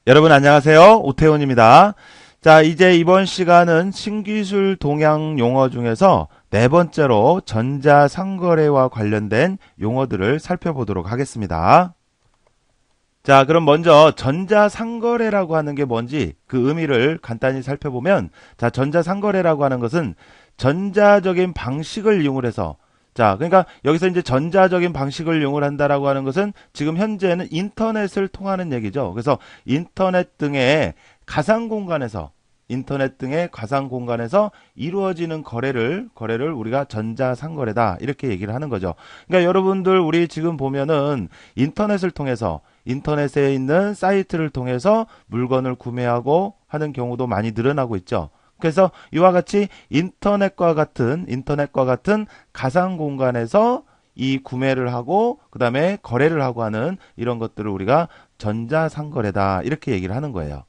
여러분 안녕하세요. 오태훈입니다. 자, 이제 이번 시간은 신기술 동양 용어 중에서 네 번째로 전자상거래와 관련된 용어들을 살펴보도록 하겠습니다. 자, 그럼 먼저 전자상거래라고 하는 게 뭔지 그 의미를 간단히 살펴보면, 자, 전자상거래라고 하는 것은 전자적인 방식을 이용을 해서, 자, 그러니까 여기서 이제 전자적인 방식을 이용을 한다라고 하는 것은 지금 현재는 인터넷을 통하는 얘기죠. 그래서 인터넷 등의 가상 공간에서 인터넷 등의 가상 공간에서 이루어지는 거래를 우리가 전자상거래다 이렇게 얘기를 하는 거죠. 그러니까 여러분들 우리 지금 보면은 인터넷을 통해서 인터넷에 있는 사이트를 통해서 물건을 구매하고 하는 경우도 많이 늘어나고 있죠. 그래서 이와 같이 인터넷과 같은 가상 공간에서 이 구매를 하고 그다음에 거래를 하고 하는 이런 것들을 우리가 전자상거래다 이렇게 얘기를 하는 거예요.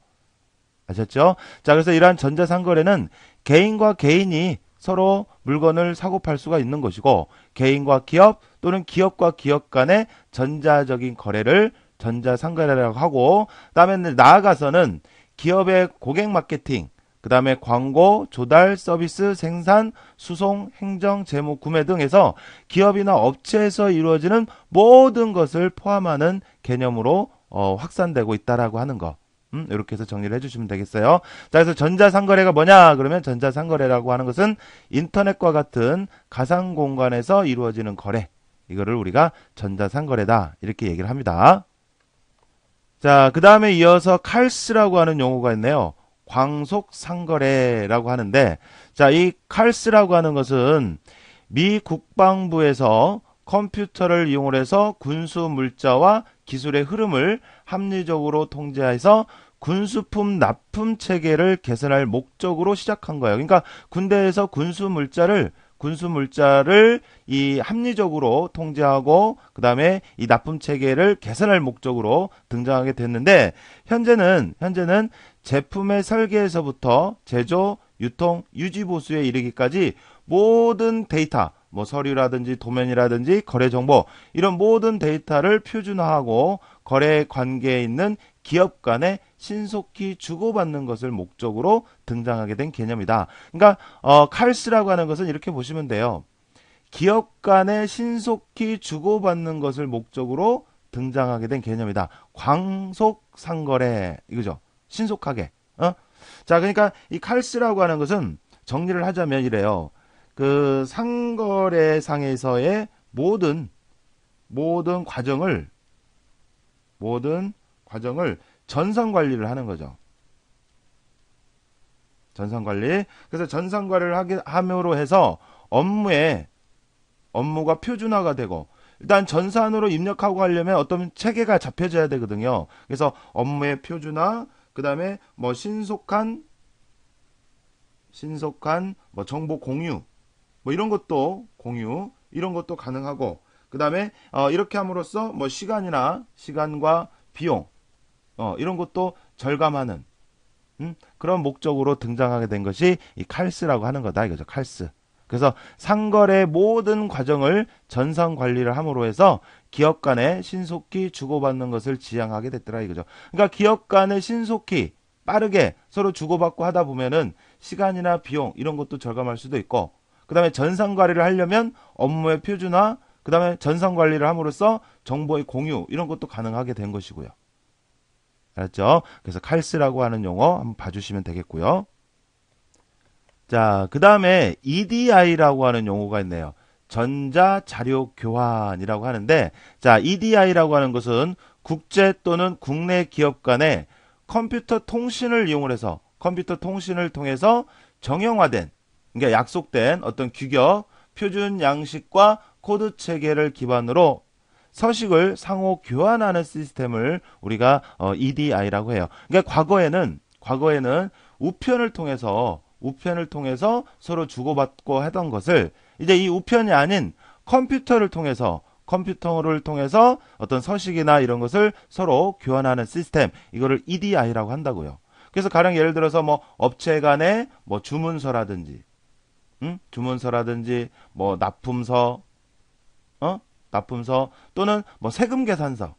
아셨죠? 자, 그래서 이러한 전자상거래는 개인과 개인이 서로 물건을 사고 팔 수가 있는 것이고, 개인과 기업 또는 기업과 기업 간의 전자적인 거래를 전자상거래라고 하고, 그다음에 나아가서는 기업의 고객 마케팅, 그다음에 광고, 조달, 서비스, 생산, 수송, 행정, 재무, 구매 등에서 기업이나 업체에서 이루어지는 모든 것을 포함하는 개념으로 확산되고 있다라고 하는 거. 이렇게 해서 정리를 해주시면 되겠어요. 자, 그래서 전자상거래가 뭐냐? 그러면 전자상거래라고 하는 것은 인터넷과 같은 가상 공간에서 이루어지는 거래. 이거를 우리가 전자상거래다. 이렇게 얘기를 합니다. 자, 그 다음에 이어서 칼스라고 하는 용어가 있네요. 광속상거래라고 하는데, 자, 이 칼스라고 하는 것은 미 국방부에서 컴퓨터를 이용해서 군수 물자와 기술의 흐름을 합리적으로 통제해서 군수품 납품 체계를 개선할 목적으로 시작한 거예요. 그러니까 군대에서 군수 물자를 이 합리적으로 통제하고 그다음에 이 납품 체계를 개선할 목적으로 등장하게 됐는데, 현재는 제품의 설계에서부터 제조, 유통, 유지 보수에 이르기까지 모든 데이터, 뭐 서류라든지 도면이라든지 거래 정보, 이런 모든 데이터를 표준화하고 거래 관계에 있는 기업 간에 신속히 주고받는 것을 목적으로 등장하게 된 개념이다. 그러니까 칼스라고 하는 것은 이렇게 보시면 돼요. 기업 간에 신속히 주고받는 것을 목적으로 등장하게 된 개념이다. 광속 상거래 이거죠. 신속하게. 자, 그러니까 이 칼스라고 하는 것은 정리를 하자면 이래요. 그 상거래상에서의 모든 과정을 전산 관리를 하는 거죠. 전산 관리. 그래서 전산 관리를 함으로 해서 업무가 표준화가 되고, 일단 전산으로 입력하고 하려면 어떤 체계가 잡혀져야 되거든요. 그래서 업무의 표준화, 그 다음에 뭐 신속한 뭐 정보 공유, 뭐 이런 것도 가능하고, 그 다음에 이렇게 함으로써 뭐 시간과 비용, 이런 것도 절감하는 그런 목적으로 등장하게 된 것이 이 칼스라고 하는 거다 이거죠. 칼스. 그래서 상거래 모든 과정을 전산 관리를 함으로 해서 기업 간에 신속히 주고받는 것을 지향하게 됐더라 이거죠. 그러니까 기업 간에 신속히 빠르게 서로 주고받고 하다 보면은 시간이나 비용 이런 것도 절감할 수도 있고, 그다음에 전산 관리를 하려면 업무의 표준화, 그다음에 전산 관리를 함으로써 정보의 공유 이런 것도 가능하게 된 것이고요. 알았죠? 그래서 칼스라고 하는 용어 한번 봐주시면 되겠고요. 자, 그 다음에 EDI라고 하는 용어가 있네요. 전자자료 교환이라고 하는데, 자, EDI라고 하는 것은 국제 또는 국내 기업 간의 컴퓨터 통신을 통해서 정형화된, 그러니까 약속된 어떤 규격, 표준 양식과 코드 체계를 기반으로 서식을 상호 교환하는 시스템을 우리가 EDI라고 해요. 그러니까 과거에는 우편을 통해서 서로 주고받고 하던 것을 이제 이 우편이 아닌 컴퓨터를 통해서 어떤 서식이나 이런 것을 서로 교환하는 시스템, 이거를 EDI라고 한다고요. 그래서 가령 예를 들어서 뭐 업체 간의 뭐 주문서라든지 뭐 납품서 또는 뭐 세금 계산서,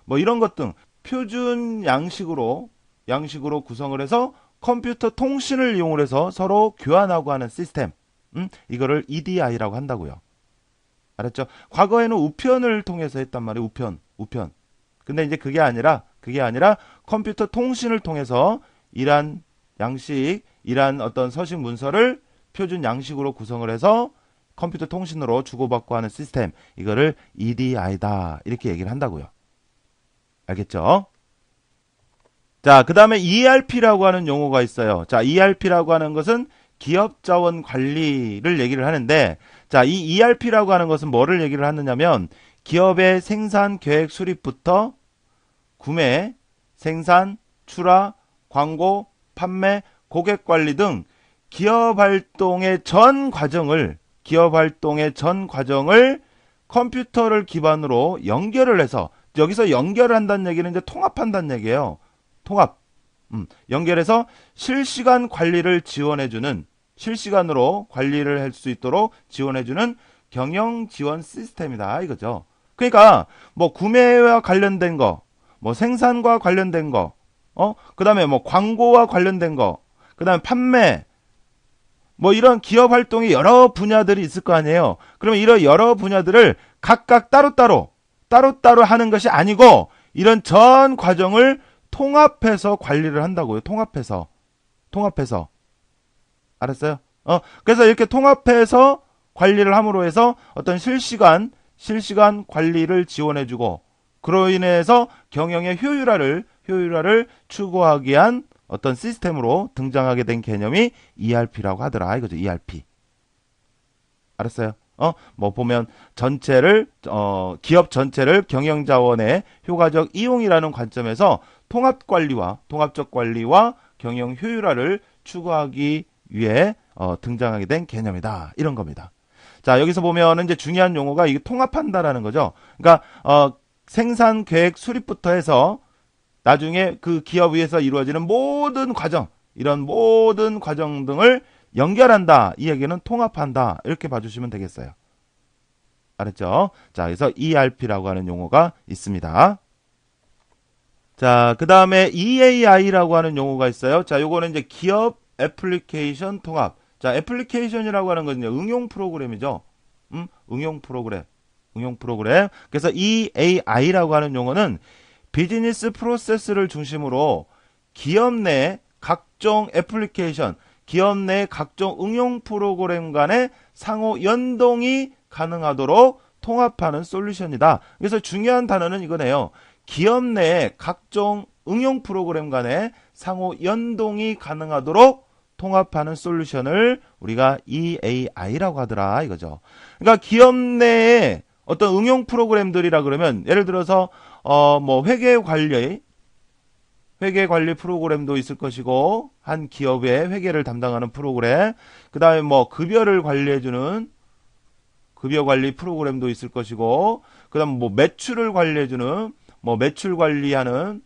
뭐 이런 것 등 표준 양식으로 구성을 해서 컴퓨터 통신을 이용을 해서 서로 교환하고 하는 시스템. 이거를 EDI라고 한다고요. 알았죠? 과거에는 우편을 통해서 했단 말이에요. 우편. 근데 이제 그게 아니라 컴퓨터 통신을 통해서 이란 양식, 이란 어떤 서식 문서를 표준 양식으로 구성을 해서 컴퓨터 통신으로 주고받고 하는 시스템. 이거를 EDI다. 이렇게 얘기를 한다고요. 알겠죠? 자, 그 다음에 ERP라고 하는 용어가 있어요. 자, ERP라고 하는 것은 기업 자원 관리를 얘기를 하는데, 자, 이 ERP라고 하는 것은 뭐를 얘기를 하느냐면, 기업의 생산 계획 수립부터 구매, 생산, 출하, 광고, 판매, 고객 관리 등 기업 활동의 전 과정을 컴퓨터를 기반으로 연결을 해서, 여기서 연결한다는 얘기는 이제 통합한다는 얘기예요. 통합. 연결해서 실시간으로 관리를 할 수 있도록 지원해주는 경영 지원 시스템이다. 이거죠. 그러니까, 뭐, 구매와 관련된 거, 뭐, 생산과 관련된 거, 그 다음에 뭐, 광고와 관련된 거, 그 다음에 판매, 뭐, 이런 기업 활동이 여러 분야들이 있을 거 아니에요. 그러면 이런 여러 분야들을 각각 따로따로 하는 것이 아니고, 이런 전 과정을 통합해서 관리를 한다고요. 통합해서. 알았어요? 그래서 이렇게 통합해서 관리를 함으로 해서 어떤 실시간 관리를 지원해주고, 그로 인해서 경영의 효율화를 추구하기 위한 어떤 시스템으로 등장하게 된 개념이 ERP라고 하더라. 이거죠. ERP. 알았어요? 뭐 보면 기업 전체를 경영 자원의 효과적 이용이라는 관점에서 통합적 관리와 경영 효율화를 추구하기 위해 등장하게 된 개념이다. 이런 겁니다. 자, 여기서 보면은 이제 중요한 용어가 이게 통합한다라는 거죠. 그러니까 생산 계획 수립부터 해서 나중에 그 기업 위에서 이루어지는 이런 모든 과정 등을 연결한다. 이 얘기는 통합한다. 이렇게 봐주시면 되겠어요. 알았죠? 자, 그래서 ERP라고 하는 용어가 있습니다. 자, 그 다음에 EAI라고 하는 용어가 있어요. 자, 요거는 이제 기업 애플리케이션 통합. 자, 애플리케이션이라고 하는 것은 응용 프로그램이죠. 응용 프로그램. 그래서 EAI라고 하는 용어는 비즈니스 프로세스를 중심으로 기업 내 각종 애플리케이션, 기업 내 각종 응용 프로그램 간의 상호 연동이 가능하도록 통합하는 솔루션이다. 그래서 중요한 단어는 이거네요. 기업 내 각종 응용 프로그램 간의 상호 연동이 가능하도록 통합하는 솔루션을 우리가 EAI라고 하더라. 이거죠. 그러니까 기업 내에 어떤 응용 프로그램들이라 그러면 예를 들어서 뭐 회계 관리 프로그램도 있을 것이고, 한 기업의 회계를 담당하는 프로그램, 그 다음에 뭐 급여를 관리해주는 급여 관리 프로그램도 있을 것이고, 그 다음 뭐 매출을 관리해주는 뭐 매출 관리하는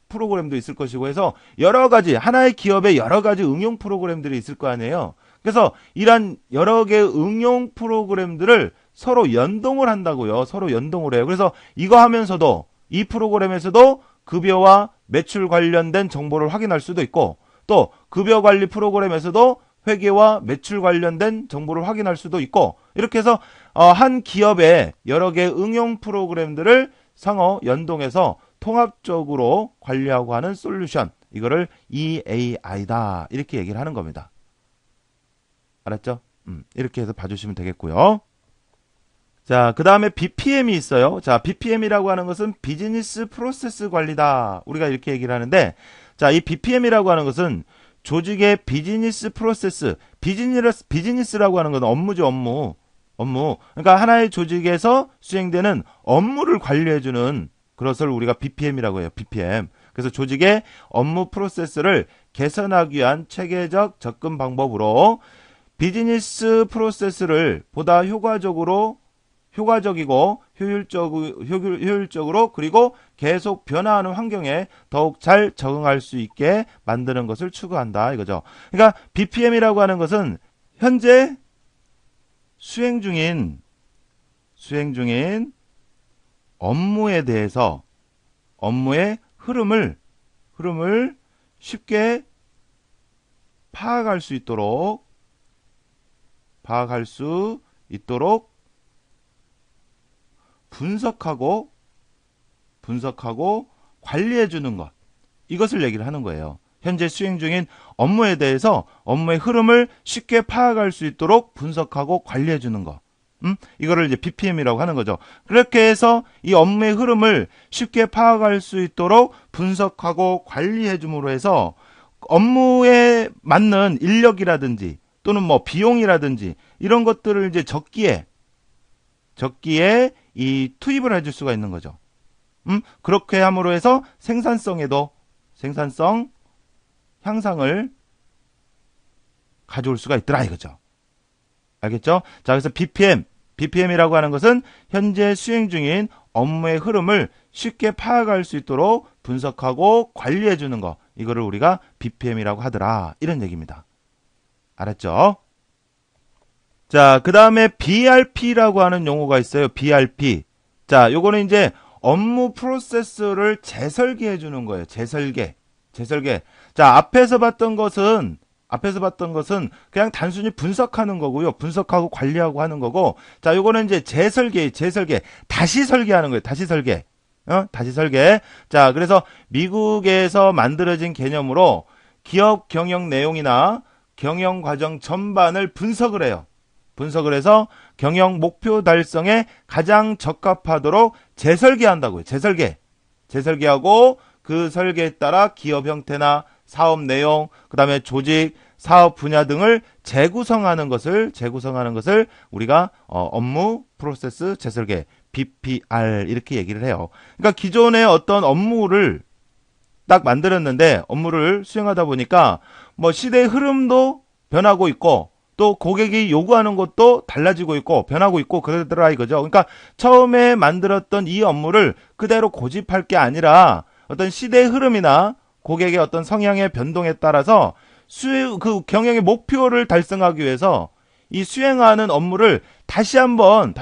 프로그램도 있을 것이고 해서 여러 가지, 하나의 기업에 여러 가지 응용 프로그램들이 있을 거 아니에요. 그래서 이런 여러 개의 응용 프로그램들을 서로 연동을 한다고요. 서로 연동을 해요. 그래서 이거 하면서도 이 프로그램에서도 급여와 매출 관련된 정보를 확인할 수도 있고, 또 급여 관리 프로그램에서도 회계와 매출 관련된 정보를 확인할 수도 있고, 이렇게 해서 한 기업의 여러 개의 응용 프로그램들을 상호 연동해서 통합적으로 관리하고 하는 솔루션, 이거를 EAI다 이렇게 얘기를 하는 겁니다. 알았죠? 이렇게 해서 봐주시면 되겠고요. 자, 그 다음에 BPM이 있어요. 자, BPM이라고 하는 것은 비즈니스 프로세스 관리다. 우리가 이렇게 얘기를 하는데, 자, 이 BPM이라고 하는 것은 조직의 비즈니스 프로세스, 비즈니스라고 하는 건 업무죠, 업무. 그러니까 하나의 조직에서 수행되는 업무를 관리해주는 그것을 우리가 BPM이라고 해요, BPM. 그래서 조직의 업무 프로세스를 개선하기 위한 체계적 접근 방법으로 비즈니스 프로세스를 보다 효과적이고 효율적으로 그리고 계속 변화하는 환경에 더욱 잘 적응할 수 있게 만드는 것을 추구한다 이거죠. 그러니까 BPM이라고 하는 것은 현재 수행 중인 업무에 대해서 업무의 흐름을 쉽게 파악할 수 있도록 분석하고 관리해 주는 것. 이것을 얘기를 하는 거예요. 현재 수행 중인 업무에 대해서 업무의 흐름을 쉽게 파악할 수 있도록 분석하고 관리해 주는 것. 이거를 이제 BPM이라고 하는 거죠. 그렇게 해서 이 업무의 흐름을 쉽게 파악할 수 있도록 분석하고 관리해 줌으로 해서 업무에 맞는 인력이라든지 또는 뭐 비용이라든지 이런 것들을 이제 적기에 이 투입을 해줄 수가 있는 거죠. 그렇게 함으로 해서 생산성 향상을 가져올 수가 있더라 이거죠. 알겠죠? 자, 그래서 BPM이라고 하는 것은 현재 수행 중인 업무의 흐름을 쉽게 파악할 수 있도록 분석하고 관리해 주는 거. 이거를 우리가 BPM이라고 하더라. 이런 얘기입니다. 알았죠? 자, 그 다음에 BRP라고 하는 용어가 있어요. BRP. 자, 요거는 이제 업무 프로세스를 재설계해 주는 거예요. 재설계. 자, 앞에서 봤던 것은 그냥 단순히 분석하는 거고요. 분석하고 관리하고 하는 거고. 자, 요거는 이제 재설계. 다시 설계하는 거예요. 다시 설계. 자, 그래서 미국에서 만들어진 개념으로 기업 경영 내용이나 경영 과정 전반을 분석을 해요. 분석을 해서 경영 목표 달성에 가장 적합하도록 재설계한다고요. 재설계하고 그 설계에 따라 기업 형태나 사업 내용, 그 다음에 조직, 사업 분야 등을 재구성하는 것을 우리가 업무 프로세스 재설계 BPR 이렇게 얘기를 해요. 그러니까 기존의 어떤 업무를 딱 만들었는데 업무를 수행하다 보니까 뭐 시대의 흐름도 변하고 있고 또 고객이 요구하는 것도 달라지고 있고 변하고 있고 그러더라 이거죠. 그러니까 처음에 만들었던 이 업무를 그대로 고집할 게 아니라 어떤 시대의 흐름이나 고객의 어떤 성향의 변동에 따라서 그 경영의 목표를 달성하기 위해서 이 수행하는 업무를 다시 한번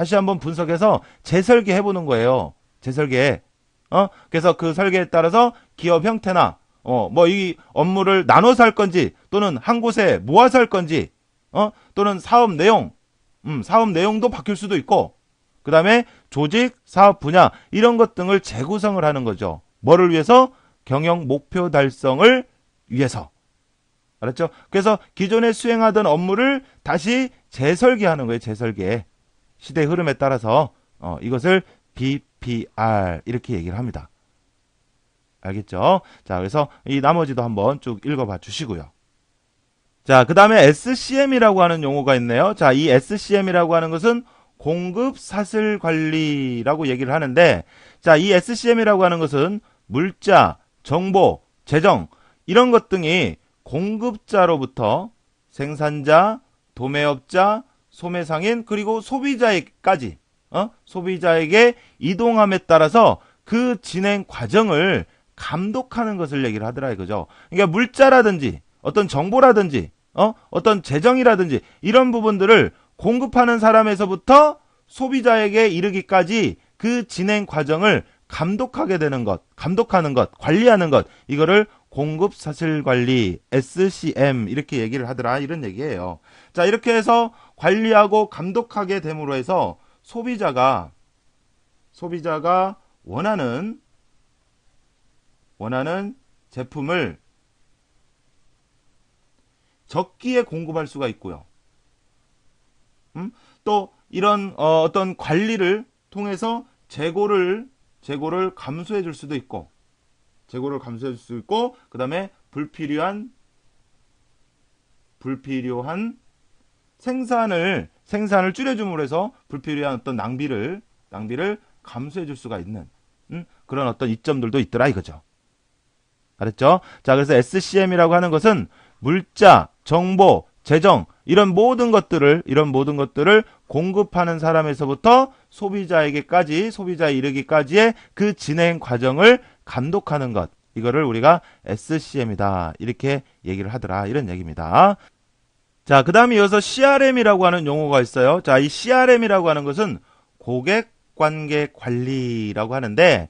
분석해서 재설계해 보는 거예요. 재설계. 그래서 그 설계에 따라서 기업 형태나 뭐 이 업무를 나눠서 할 건지 또는 한 곳에 모아서 할 건지 또는 사업 내용도 바뀔 수도 있고 그다음에 조직, 사업 분야 이런 것 등을 재구성을 하는 거죠. 뭐를 위해서? 경영 목표 달성을 위해서. 알았죠? 그래서 기존에 수행하던 업무를 다시 재설계하는 거예요. 재설계. 시대 흐름에 따라서 이것을 BPR 이렇게 얘기를 합니다. 알겠죠? 자, 그래서 이 나머지도 한번 쭉 읽어봐 주시고요. 자, 그 다음에 SCM이라고 하는 용어가 있네요. 자, 이 SCM이라고 하는 것은 공급 사슬 관리라고 얘기를 하는데, 자, 이 SCM이라고 하는 것은 물자, 정보, 재정 이런 것 등이 공급자로부터 생산자, 도매업자, 소매상인 그리고 소비자에게까지 소비자에게 이동함에 따라서 그 진행 과정을 감독하는 것을 얘기를 하더라 이거죠. 그러니까 물자라든지 어떤 정보라든지 어떤 재정이라든지 이런 부분들을 공급하는 사람에서부터 소비자에게 이르기까지 그 진행 과정을 감독하는 것, 관리하는 것, 이거를 공급 사슬 관리, SCM 이렇게 얘기를 하더라 이런 얘기예요. 자, 이렇게 해서 관리하고 감독하게 됨으로 해서 소비자가 원하는 제품을 적기에 공급할 수가 있고요. 또 이런 어떤 관리를 통해서 재고를 감소해 줄 수도 있고, 그 다음에 불필요한 생산을 줄여줌으로 해서 불필요한 어떤 낭비를 감소해 줄 수가 있는 그런 어떤 이점들도 있더라 이거죠. 알았죠? 자, 그래서 SCM이라고 하는 것은 물자, 정보, 재정 이런 모든 것들을 공급하는 사람에서부터 소비자에 이르기까지의 그 진행 과정을 감독하는 것. 이거를 우리가 SCM이다. 이렇게 얘기를 하더라. 이런 얘기입니다. 자, 그 다음에 이어서 CRM이라고 하는 용어가 있어요. 자, 이 CRM이라고 하는 것은 고객 관계 관리라고 하는데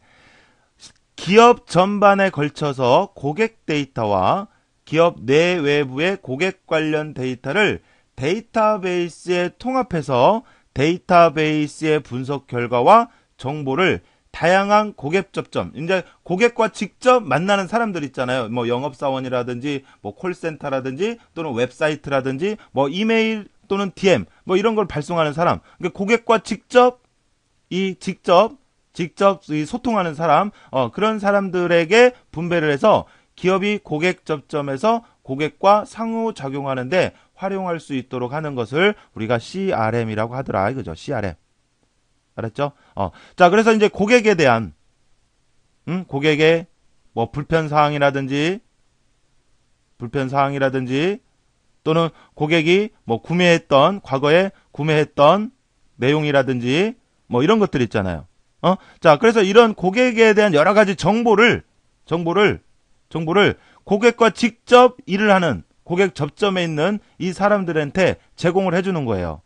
기업 전반에 걸쳐서 고객 데이터와 기업 내외부의 고객 관련 데이터를 데이터베이스에 통합해서 데이터베이스의 분석 결과와 정보를 다양한 고객 접점, 이제 고객과 직접 만나는 사람들 있잖아요. 뭐 영업사원이라든지, 뭐 콜센터라든지, 또는 웹사이트라든지, 뭐 이메일 또는 DM, 뭐 이런 걸 발송하는 사람. 그러니까 고객과 직접 이 소통하는 사람, 그런 사람들에게 분배를 해서 기업이 고객 접점에서 고객과 상호작용하는데 활용할 수 있도록 하는 것을 우리가 CRM이라고 하더라. 이거죠. CRM. 알았죠? 자, 그래서 이제 고객에 대한, 고객의 뭐 불편사항이라든지, 또는 고객이 뭐 과거에 구매했던 내용이라든지, 뭐 이런 것들 있잖아요. 자, 그래서 이런 고객에 대한 여러 가지 정보를 고객과 직접 일을 하는 고객 접점에 있는 이 사람들한테 제공을 해주는 거예요.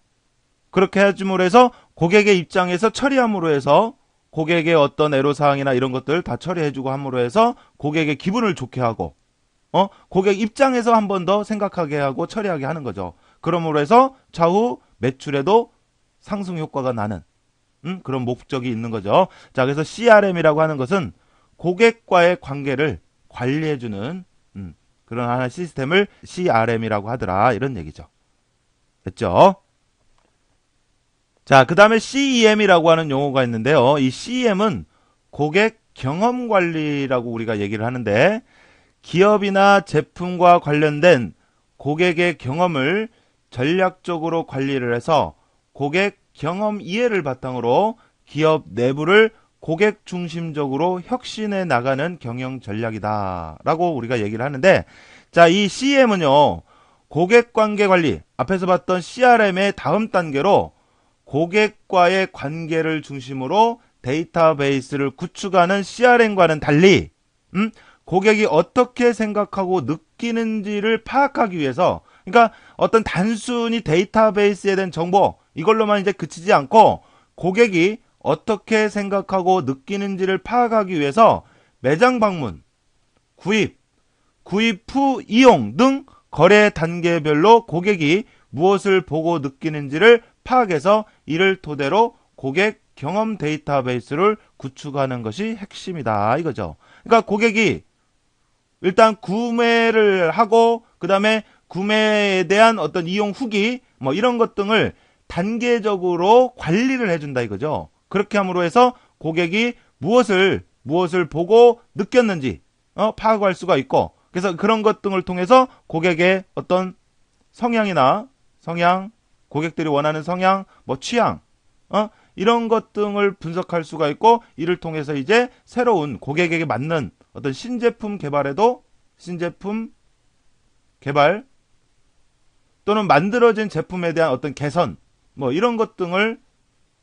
그렇게 해줌으로 해서 고객의 입장에서 처리함으로 해서 고객의 어떤 애로사항이나 이런 것들 다 처리해주고 함으로 해서 고객의 기분을 좋게 하고, 고객 입장에서 한 번 더 생각하게 하고 처리하게 하는 거죠. 그러므로 해서 차후 매출에도 상승 효과가 나는, 그런 목적이 있는 거죠. 자, 그래서 CRM이라고 하는 것은 고객과의 관계를 관리해주는, 그런 하나의 시스템을 CRM이라고 하더라. 이런 얘기죠. 됐죠? 자, 그 다음에 CEM이라고 하는 용어가 있는데요. 이 CEM은 고객 경험 관리라고 우리가 얘기를 하는데, 기업이나 제품과 관련된 고객의 경험을 전략적으로 관리를 해서 고객 경험 이해를 바탕으로 기업 내부를 고객 중심적으로 혁신해 나가는 경영 전략이다 라고 우리가 얘기를 하는데, 자, 이 CEM은요, 고객 관계 관리, 앞에서 봤던 CRM의 다음 단계로 고객과의 관계를 중심으로 데이터베이스를 구축하는 CRM과는 달리, 고객이 어떻게 생각하고 느끼는지를 파악하기 위해서, 그러니까 어떤 단순히 데이터베이스에 대한 정보, 이걸로만 이제 그치지 않고 고객이 어떻게 생각하고 느끼는지를 파악하기 위해서 매장 방문, 구입 후 이용 등 거래 단계별로 고객이 무엇을 보고 느끼는지를 파악해서 이를 토대로 고객 경험 데이터베이스를 구축하는 것이 핵심이다. 이거죠. 그러니까 고객이 일단 구매를 하고 그 다음에 구매에 대한 어떤 이용 후기 뭐 이런 것 등을 단계적으로 관리를 해준다 이거죠. 그렇게 함으로 해서 고객이 무엇을 보고 느꼈는지 파악할 수가 있고, 그래서 그런 것 등을 통해서 고객의 어떤 성향, 고객들이 원하는 성향, 뭐 취향, 이런 것 등을 분석할 수가 있고, 이를 통해서 이제 새로운 고객에게 맞는 어떤 신제품 개발 또는 만들어진 제품에 대한 어떤 개선, 뭐 이런 것 등을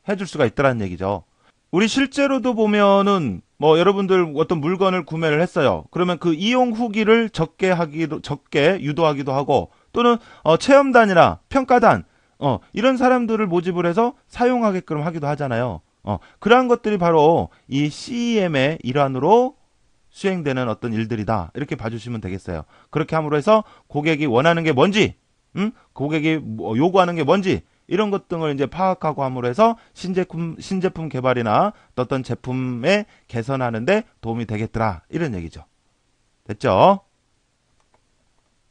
해줄 수가 있다는 얘기죠. 우리 실제로도 보면은 뭐 여러분들 어떤 물건을 구매를 했어요. 그러면 그 이용 후기를 적게 유도하기도 하고, 또는 체험단이나 평가단 이런 사람들을 모집을 해서 사용하게끔 하기도 하잖아요. 그러한 것들이 바로 이 CEM의 일환으로 수행되는 어떤 일들이다. 이렇게 봐주시면 되겠어요. 그렇게 함으로 해서 고객이 원하는 게 뭔지, 고객이 요구하는 게 뭔지, 이런 것 등을 이제 파악하고 함으로 해서 신제품 개발이나 어떤 제품에 개선하는데 도움이 되겠더라. 이런 얘기죠. 됐죠?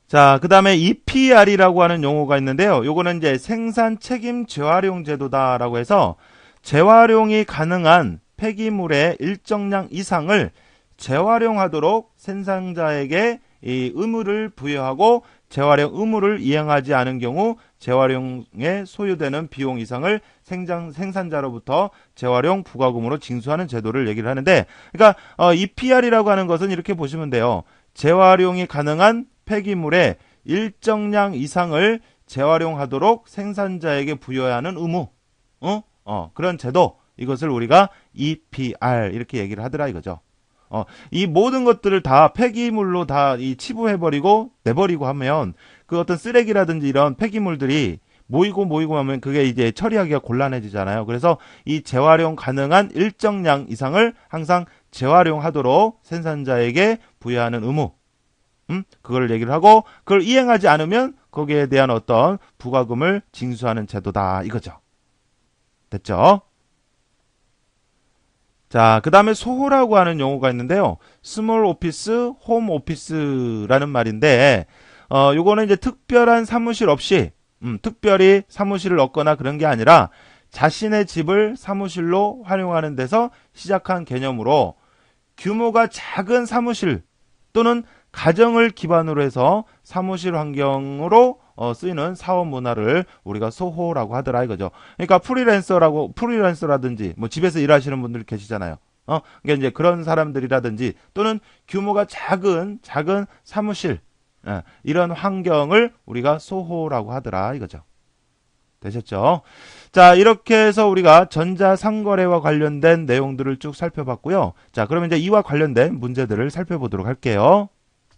자, 그 다음에 EPR이라고 하는 용어가 있는데요. 요거는 이제 생산 책임 재활용 제도다라고 해서 재활용이 가능한 폐기물의 일정량 이상을 재활용하도록 생산자에게 이 의무를 부여하고, 재활용 의무를 이행하지 않은 경우 재활용에 소요되는 비용 이상을 생산자로부터 재활용 부과금으로 징수하는 제도를 얘기를 하는데, 그러니까 EPR이라고 하는 것은 이렇게 보시면 돼요. 재활용이 가능한 폐기물의 일정량 이상을 재활용하도록 생산자에게 부여해야 하는 의무, 그런 제도, 이것을 우리가 EPR 이렇게 얘기를 하더라 이거죠. 이 모든 것들을 다 폐기물로 다 치부해버리고 내버리고 하면 그 어떤 쓰레기라든지 이런 폐기물들이 모이고 하면 그게 이제 처리하기가 곤란해지잖아요. 그래서 이 재활용 가능한 일정량 이상을 항상 재활용하도록 생산자에게 부여하는 의무, 그걸 얘기를 하고, 그걸 이행하지 않으면 거기에 대한 어떤 부과금을 징수하는 제도다 이거죠. 됐죠? 자, 그 다음에 소호라고 하는 용어가 있는데요. 스몰 오피스, 홈 오피스라는 말인데, 요거는 이제 특별한 사무실 없이, 특별히 사무실을 얻거나 그런 게 아니라 자신의 집을 사무실로 활용하는 데서 시작한 개념으로 규모가 작은 사무실 또는 가정을 기반으로 해서 사무실 환경으로 쓰이는 사업 문화를 우리가 소호라고 하더라 이거죠. 그러니까 프리랜서라든지 뭐 집에서 일하시는 분들 계시잖아요. 그러니까 이제 그런 사람들이라든지 또는 규모가 작은 사무실, 이런 환경을 우리가 소호라고 하더라 이거죠. 되셨죠? 자, 이렇게 해서 우리가 전자상거래와 관련된 내용들을 쭉 살펴봤고요. 자, 그러면 이제 이와 관련된 문제들을 살펴보도록 할게요.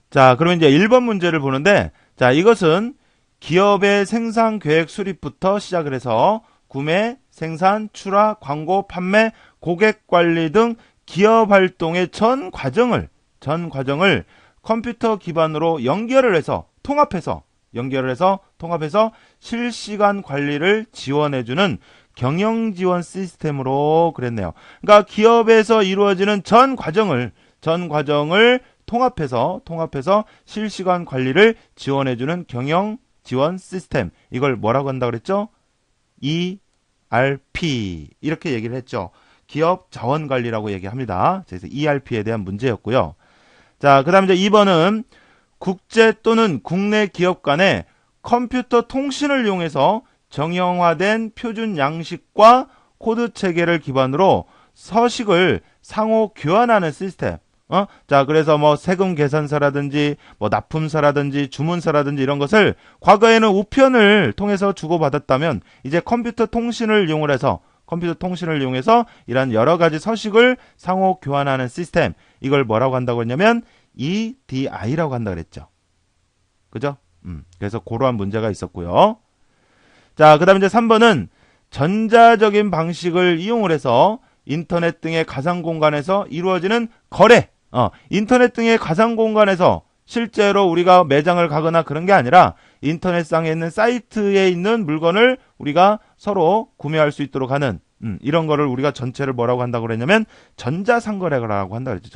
자, 그러면 이제 1번 문제를 보는데, 자, 이것은 기업의 생산 계획 수립부터 시작을 해서 구매, 생산, 출하, 광고, 판매, 고객 관리 등 기업 활동의 전 과정을 컴퓨터 기반으로 연결을 해서 통합해서 실시간 관리를 지원해주는 경영 지원 시스템으로 그랬네요. 그러니까 기업에서 이루어지는 전 과정을 통합해서 실시간 관리를 지원해주는 경영 지원 시스템. 이걸 뭐라고 한다고 그랬죠? ERP. 이렇게 얘기를 했죠. 기업 자원 관리라고 얘기합니다. 그래서 ERP에 대한 문제였고요. 자, 그 다음에 이제 2번은 국제 또는 국내 기업 간의 컴퓨터 통신을 이용해서 정형화된 표준 양식과 코드 체계를 기반으로 서식을 상호 교환하는 시스템. 자, 그래서 뭐 세금 계산서라든지 뭐 납품서라든지 주문서라든지 이런 것을 과거에는 우편을 통해서 주고받았다면 이제 컴퓨터 통신을 이용해서 이런 여러 가지 서식을 상호 교환하는 시스템. 이걸 뭐라고 한다고 했냐면 EDI라고 한다고 그랬죠. 그죠? 그래서 그러한 문제가 있었고요. 자, 그 다음에 이제 3번은 전자적인 방식을 이용을 해서 인터넷 등의 가상 공간에서 이루어지는 거래. 인터넷 등의 가상 공간에서 실제로 우리가 매장을 가거나 그런 게 아니라 인터넷상에 있는 사이트에 있는 물건을 우리가 서로 구매할 수 있도록 하는 이런 거를 우리가 전체를 뭐라고 한다고 그랬냐면 전자상거래라고 한다고 그랬죠.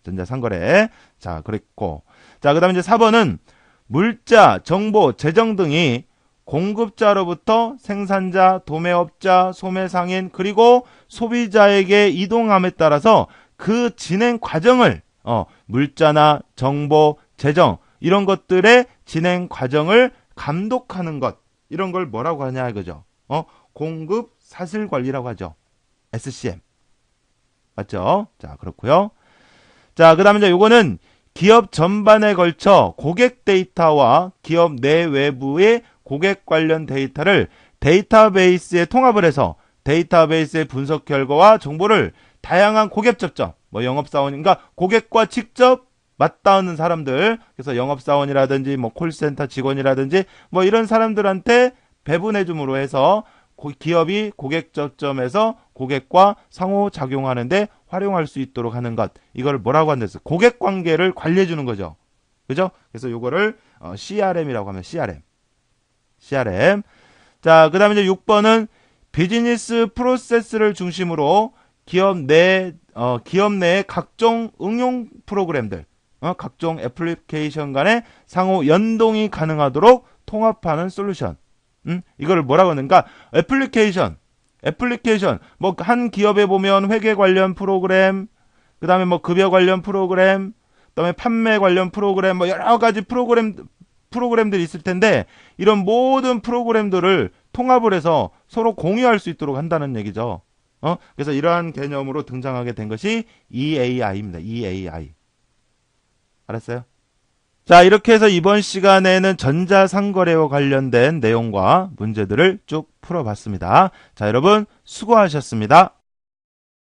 전자상거래. 자, 그랬고. 자, 그 다음에 이제 4번은 물자, 정보, 재정 등이 공급자로부터 생산자, 도매업자, 소매상인, 그리고 소비자에게 이동함에 따라서 그 진행 과정을, 물자나 정보, 재정, 이런 것들의 진행 과정을 감독하는 것. 이런 걸 뭐라고 하냐 이거죠. 공급 사실 관리라고 하죠. SCM. 맞죠? 자, 그렇고요. 자, 그 다음에 이제 요거는 기업 전반에 걸쳐 고객 데이터와 기업 내 외부의 고객 관련 데이터를 데이터베이스에 통합을 해서 데이터베이스의 분석 결과와 정보를 다양한 고객 접점, 뭐 영업사원인가 고객과 직접 맞닿는 사람들, 그래서 영업사원이라든지 뭐 콜센터 직원이라든지 뭐 이런 사람들한테 배분해 줌으로 해서 기업이 고객 접점에서 고객과 상호작용하는데 활용할 수 있도록 하는 것. 이걸 뭐라고 한댔어? 고객 관계를 관리해 주는 거죠. 그죠? 그래서 요거를 CRM이라고 하면 CRM. 자, 그 다음에 이제 6번은 비즈니스 프로세스를 중심으로 기업 내의 각종 응용 프로그램들, 각종 애플리케이션 간의 상호 연동이 가능하도록 통합하는 솔루션. 이거를 뭐라고 하는가? 애플리케이션. 뭐, 한 기업에 보면 회계 관련 프로그램, 그 다음에 뭐 급여 관련 프로그램, 그 다음에 판매 관련 프로그램, 뭐 여러 가지 프로그램들이 있을 텐데, 이런 모든 프로그램들을 통합을 해서 서로 공유할 수 있도록 한다는 얘기죠. 그래서 이러한 개념으로 등장하게 된 것이 EAI입니다. EAI. 알았어요? 자, 이렇게 해서 이번 시간에는 전자상거래와 관련된 내용과 문제들을 쭉 풀어봤습니다. 자, 여러분 수고하셨습니다.